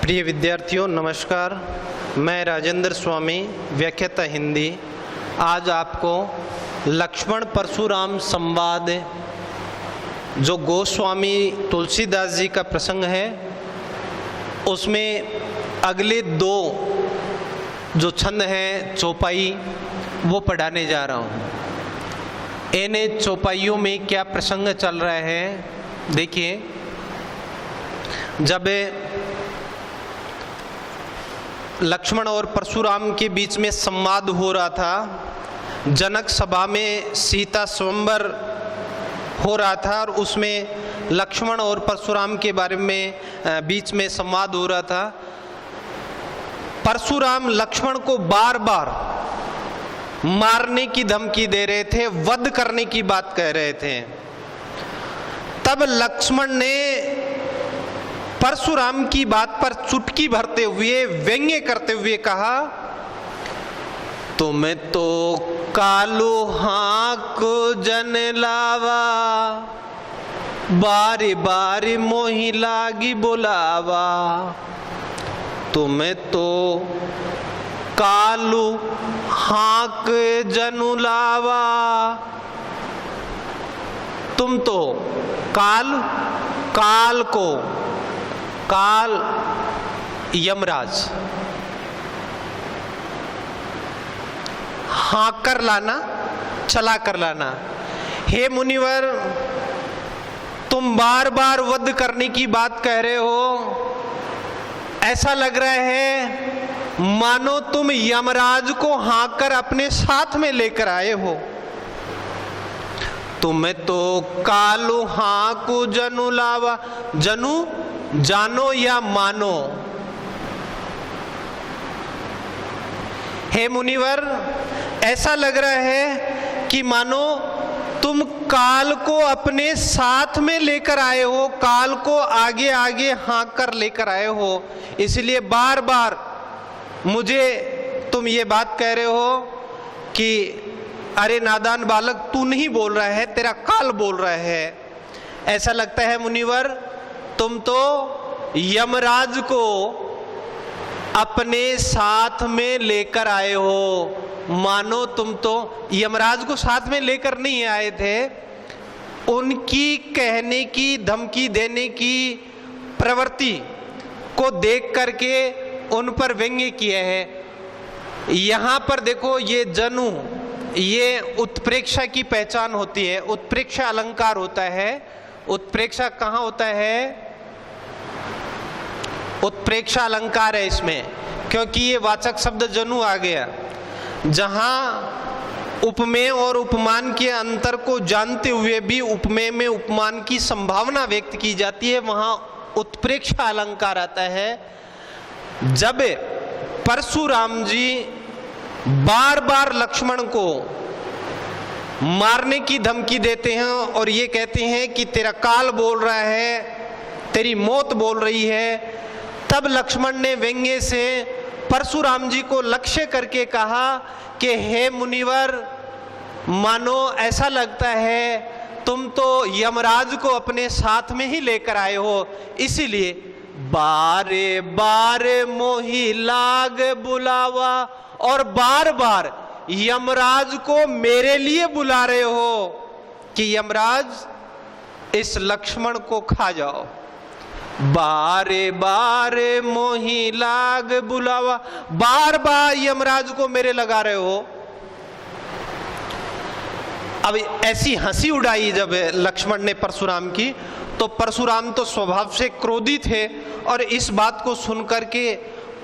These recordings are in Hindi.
प्रिय विद्यार्थियों नमस्कार, मैं राजेंद्र स्वामी, व्याख्याता हिंदी। आज आपको लक्ष्मण परशुराम संवाद जो गोस्वामी तुलसीदास जी का प्रसंग है, उसमें अगले दो जो छंद हैं चौपाई वो पढ़ाने जा रहा हूँ। इन चौपाइयों में क्या प्रसंग चल रहा है देखिए। जब लक्ष्मण और परशुराम के बीच में संवाद हो रहा था, जनक सभा में सीता स्वयंवर हो रहा था और उसमें लक्ष्मण और परशुराम के बारे में बीच में संवाद हो रहा था। परशुराम लक्ष्मण को बार बार मारने की धमकी दे रहे थे, वध करने की बात कह रहे थे। तब लक्ष्मण ने परशुराम की बात पर चुटकी भरते हुए, व्यंग्य करते हुए कहा, तुम्हें तो कालू हाक जन लावा, बारी बारी मोही लागी बुलावा। तुम्हें तो कालू हाक जनु लावा। तुम तो काल को, काल यमराज, हाँ कर लाना, चला कर लाना। हे मुनिवर, तुम बार बार वध करने की बात कह रहे हो। ऐसा लग रहा है मानो तुम यमराज को हाँ कर अपने साथ में लेकर आए हो। तुम्हें तो कालू हाँ को जनु लावा। जनु जानो या मानो। हे मुनिवर, ऐसा लग रहा है कि मानो तुम काल को अपने साथ में लेकर आए हो, काल को आगे आगे हाँक कर लेकर आए हो। इसलिए बार बार मुझे तुम ये बात कह रहे हो कि अरे नादान बालक, तू नहीं बोल रहा है, तेरा काल बोल रहा है। ऐसा लगता है मुनिवर तुम तो यमराज को अपने साथ में लेकर आए हो। मानो तुम तो यमराज को साथ में लेकर नहीं आए थे, उनकी कहने की, धमकी देने की प्रवृत्ति को देख करके उन पर व्यंग्य किए हैं। यहाँ पर देखो, ये जनु, ये उत्प्रेक्षा की पहचान होती है। उत्प्रेक्षा अलंकार होता है। उत्प्रेक्षा कहाँ होता है? उत्प्रेक्षा अलंकार है इसमें, क्योंकि ये वाचक शब्द जनु आ गया। जहां उपमेय और उपमान के अंतर को जानते हुए भी उपमेय में उपमान की संभावना व्यक्त की जाती है, वहां उत्प्रेक्षा अलंकार आता है। जब परशुराम जी बार बार लक्ष्मण को मारने की धमकी देते हैं और ये कहते हैं कि तेरा काल बोल रहा है, तेरी मौत बोल रही है, तब लक्ष्मण ने व्यंग्य से परशुराम जी को लक्ष्य करके कहा कि हे मुनिवर, मानो ऐसा लगता है तुम तो यमराज को अपने साथ में ही लेकर आए हो, इसीलिए बारे बारे मोही लाग बुलावा, और बार बार यमराज को मेरे लिए बुला रहे हो कि यमराज इस लक्ष्मण को खा जाओ। बारे बारे मोही लाग बुलावा, बार बार यमराज को मेरे लगा रहे हो। अब ऐसी हंसी उड़ाई जब लक्ष्मण ने परशुराम की, तो परशुराम तो स्वभाव से क्रोधी थे और इस बात को सुनकर के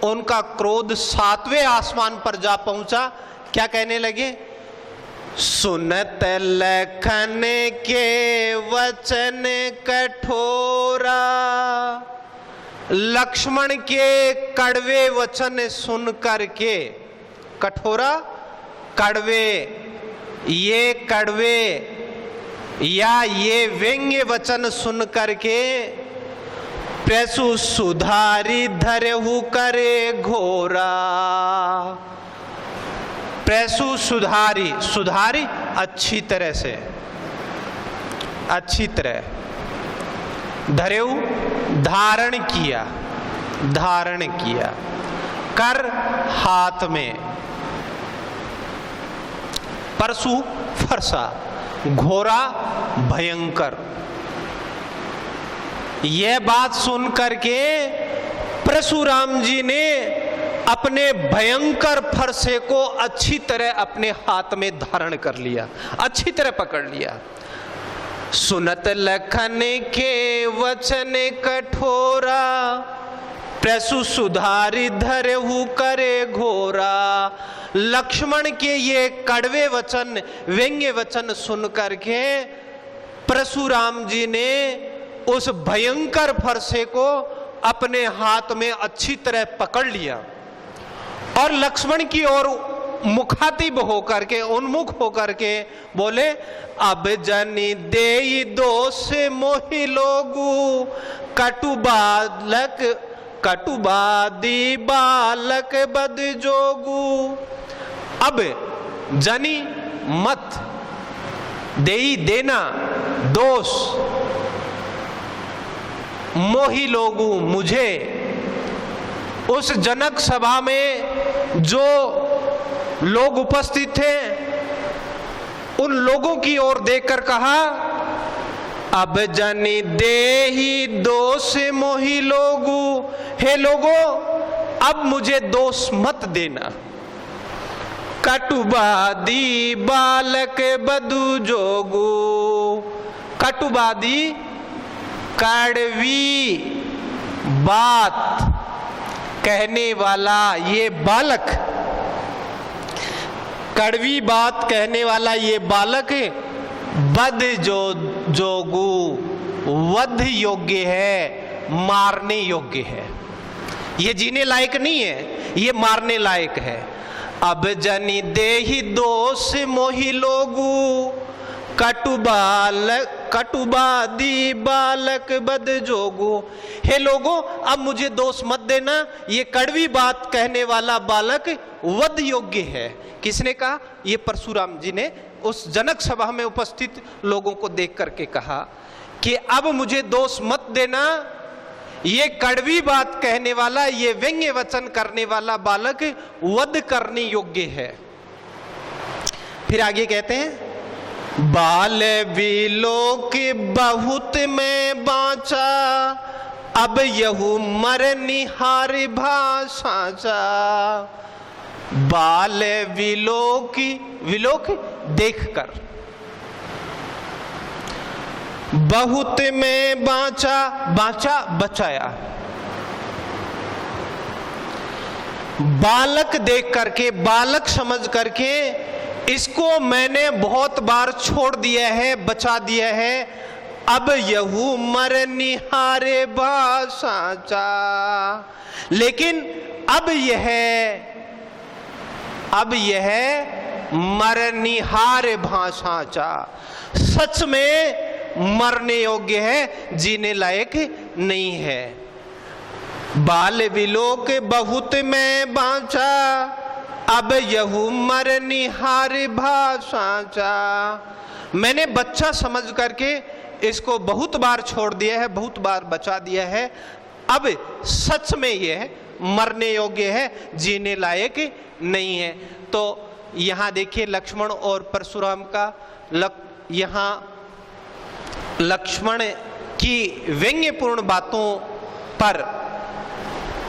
उनका क्रोध 7वें आसमान पर जा पहुंचा। क्या कहने लगे? सुनत लखन के वचन कठोरा। लक्ष्मण के कड़वे वचन सुन करके, कठोरा, कड़वे, ये कड़वे या ये व्यंग्य वचन सुन करके प्रसु सुधारी धरहु करे घोरा। प्रसु सुधारी, सुधारी अच्छी तरह से, अच्छी तरह, धरेऊ धारण किया, धारण किया, कर हाथ में। परशु फरसा, घोरा भयंकर। यह बात सुन करके परशुराम जी ने अपने भयंकर फरसे को अच्छी तरह अपने हाथ में धारण कर लिया, अच्छी तरह पकड़ लिया। सुनत लखन के वचन कठोरा, प्रसु सुधारि धरहु करे घोरा। लक्ष्मण के ये कड़वे वचन, व्यंग्य वचन सुन करके परशुराम जी ने उस भयंकर फरसे को अपने हाथ में अच्छी तरह पकड़ लिया और लक्ष्मण की ओर मुखातिब होकर के, उन्मुख होकर के बोले, अब जनि देई दोष मोहि लोगु, कटुबादी बालक बद जोगु। अब जनि मत, देई देना, दोष, मोहि लोगु मुझे। उस जनक सभा में जो लोग उपस्थित थे उन लोगों की ओर देखकर कहा, अब जनि देहि दोष मोहि लोगु, हे लोगों अब मुझे दोष मत देना। कटुबादी बालक बदु जोगु, कटुबादी कड़वी बात कहने वाला ये बालक, कड़वी बात कहने वाला ये बालक बद जोगु, वध योग्य है, मारने योग्य है। ये जीने लायक नहीं है, ये मारने लायक है। अब जनि देहि दोष मोहि लोगु, कटुबादी बालक बद जोगु। हे लोगों अब मुझे दोष मत देना, ये कड़वी बात कहने वाला बालक वध योग्य है। किसने कहा? ये परशुराम जी ने उस जनक सभा में उपस्थित लोगों को देख करके कहा कि अब मुझे दोष मत देना, ये कड़वी बात कहने वाला, ये व्यंग्य वचन करने वाला बालक वध करने योग्य है। फिर आगे कहते हैं, बाल विलोक बहुत में बाँचा, अब यहू मर निहार भाषा। बाल विलोक, विलोक देखकर, बहुत में बाँचा, बाँचा बचाया। बालक देख करके, बालक समझ करके इसको मैंने बहुत बार छोड़ दिया है, बचा दिया है। अब यहू मर निहारे भाषा, लेकिन अब यह मर निहार भाषा, सच में मरने योग्य है, जीने लायक नहीं है। बाल विलोक बहुत में बाँचा, अब यहू मर निहार भाषा। मैंने बच्चा समझ करके इसको बहुत बार छोड़ दिया है, बहुत बार बचा दिया है। अब सच में यह मरने योग्य है, जीने लायक नहीं है। तो यहाँ देखिए लक्ष्मण और परशुराम का यहाँ लक्ष्मण की व्यंग्यपूर्ण बातों पर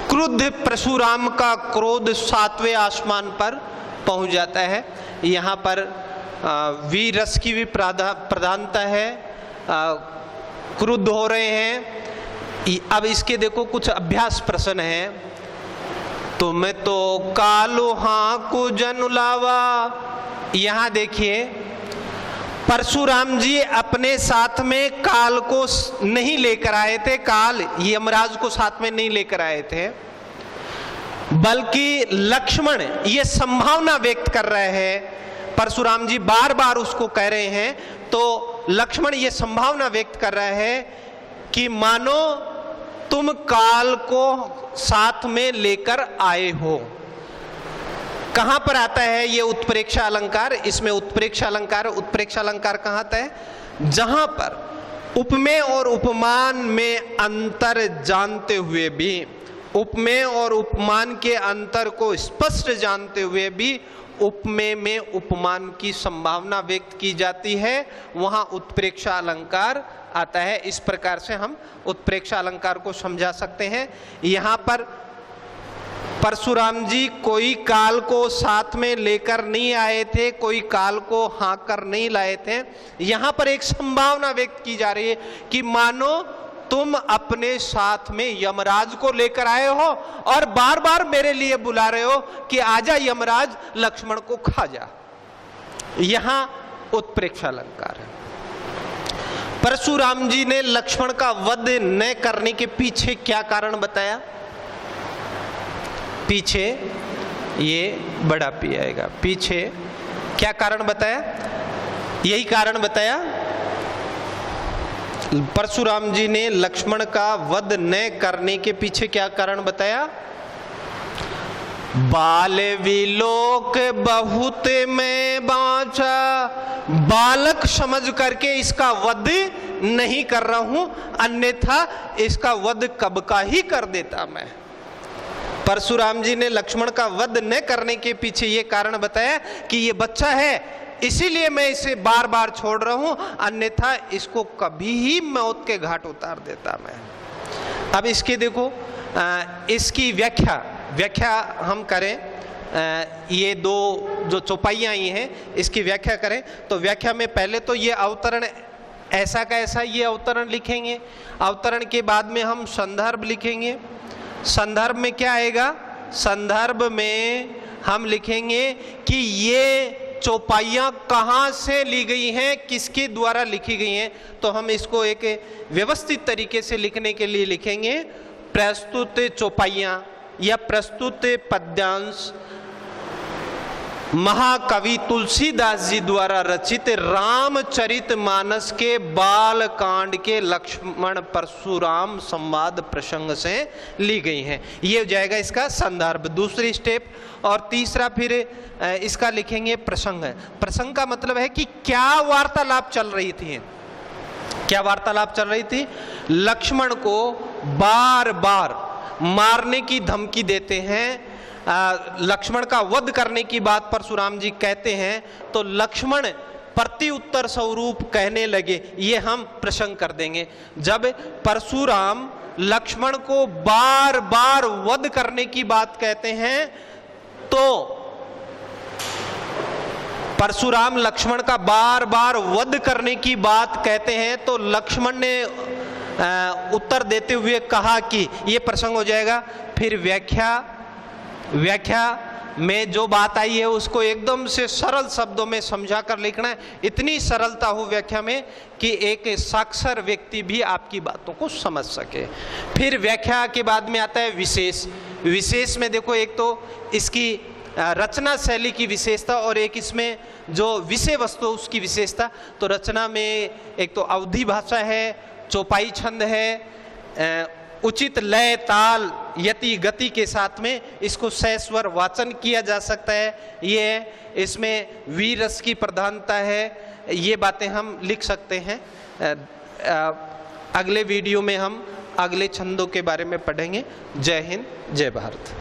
क्रुद्ध परशुराम का क्रोध 7वें आसमान पर पहुंच जाता है। यहाँ पर वीर रस की भी प्रधानता है, क्रुद्ध हो रहे हैं। अब इसके देखो कुछ अभ्यास प्रश्न है। तुम तो कालो हाँ को जनुलावा। यहाँ देखिए परशुराम जी अपने साथ में काल को नहीं लेकर आए थे, काल यमराज को साथ में नहीं लेकर आए थे, बल्कि लक्ष्मण ये संभावना व्यक्त कर रहे हैं। परशुराम जी बार बार उसको कह रहे हैं, तो लक्ष्मण ये संभावना व्यक्त कर रहा है कि मानो तुम काल को साथ में लेकर आए हो। कहां पर आता है ये उत्प्रेक्षा अलंकार? इसमें उत्प्रेक्षा अलंकार कहां आता है? जहां पर उपमेय और उपमान में अंतर जानते हुए भी उपमेय और उपमान के अंतर को स्पष्ट जानते हुए भी उपमेय में उपमान की संभावना व्यक्त की जाती है, वहां उत्प्रेक्षा अलंकार आता है। इस प्रकार से हम उत्प्रेक्षा अलंकार को समझा सकते हैं। यहां पर परशुराम जी कोई काल को साथ में लेकर नहीं आए थे, कोई काल को हाँक कर नहीं लाए थे। यहां पर एक संभावना व्यक्त की जा रही है कि मानो तुम अपने साथ में यमराज को लेकर आए हो और बार बार मेरे लिए बुला रहे हो कि आजा यमराज, लक्ष्मण को खा जा। यहां उत्प्रेक्षा अलंकार है। परशुराम जी ने लक्ष्मण का वध न करने के पीछे क्या कारण बताया? पीछे ये बड़ा पी आएगा, पीछे क्या कारण बताया? यही कारण बताया, परशुराम जी ने लक्ष्मण का वध न करने के पीछे क्या कारण बताया? बाल विलोक बहुत में बाँचा, बालक समझ करके इसका वध नहीं कर रहा हूं, अन्यथा इसका वध कब का ही कर देता मैं। परशुराम जी ने लक्ष्मण का वध न करने के पीछे ये कारण बताया कि ये बच्चा है, इसीलिए मैं इसे बार बार छोड़ रहा हूं, अन्यथा इसको कभी ही मौत के घाट उतार देता मैं। अब इसके देखो इसकी व्याख्या हम करें, ये दो जो चौपाइयां आई हैं इसकी व्याख्या करें तो व्याख्या में पहले तो ये अवतरण ऐसा का ऐसा ये अवतरण लिखेंगे, अवतरण के बाद में हम संदर्भ लिखेंगे। संदर्भ में क्या आएगा? संदर्भ में हम लिखेंगे कि ये चौपाइयां कहां से ली गई हैं, किसके द्वारा लिखी गई हैं। तो हम इसको एक व्यवस्थित तरीके से लिखने के लिए लिखेंगे प्रस्तुत चौपाइयां या प्रस्तुत पद्यांश महाकवि तुलसीदास जी द्वारा रचित रामचरितमानस के बाल कांड के लक्ष्मण परशुराम संवाद प्रसंग से ली गई हैं। ये हो जाएगा इसका संदर्भ, दूसरी स्टेप। और तीसरा फिर इसका लिखेंगे प्रसंग। प्रसंग का मतलब है कि क्या वार्तालाप चल रही थी, क्या वार्तालाप चल रही थी। लक्ष्मण को बार बार मारने की धमकी देते हैं, लक्ष्मण का वध करने की बात परशुराम जी कहते हैं, तो लक्ष्मण प्रति उत्तर स्वरूप कहने लगे। ये हम प्रसंग कर देंगे। जब परशुराम लक्ष्मण को बार बार वध करने की बात कहते हैं तो परशुराम लक्ष्मण का बार बार वध करने की बात कहते हैं तो लक्ष्मण ने उत्तर देते हुए कहा कि ये प्रसंग हो जाएगा। फिर व्याख्या में जो बात आई है उसको एकदम से सरल शब्दों में समझा कर लिखना है। इतनी सरलता हो व्याख्या में कि एक साक्षर व्यक्ति भी आपकी बातों को समझ सके। फिर व्याख्या के बाद में आता है विशेष। विशेष में देखो एक तो इसकी रचना शैली की विशेषता और एक इसमें जो विषय वस्तु उसकी विशेषता। तो रचना में एक तो अवधि भाषा है, चौपाई छंद है, उचित लय ताल यति गति के साथ में इसको सहस्वर वाचन किया जा सकता है। ये इसमें वीर रस की प्रधानता है। ये बातें हम लिख सकते हैं। अगले वीडियो में हम अगले छंदों के बारे में पढ़ेंगे। जय हिंद, जय भारत।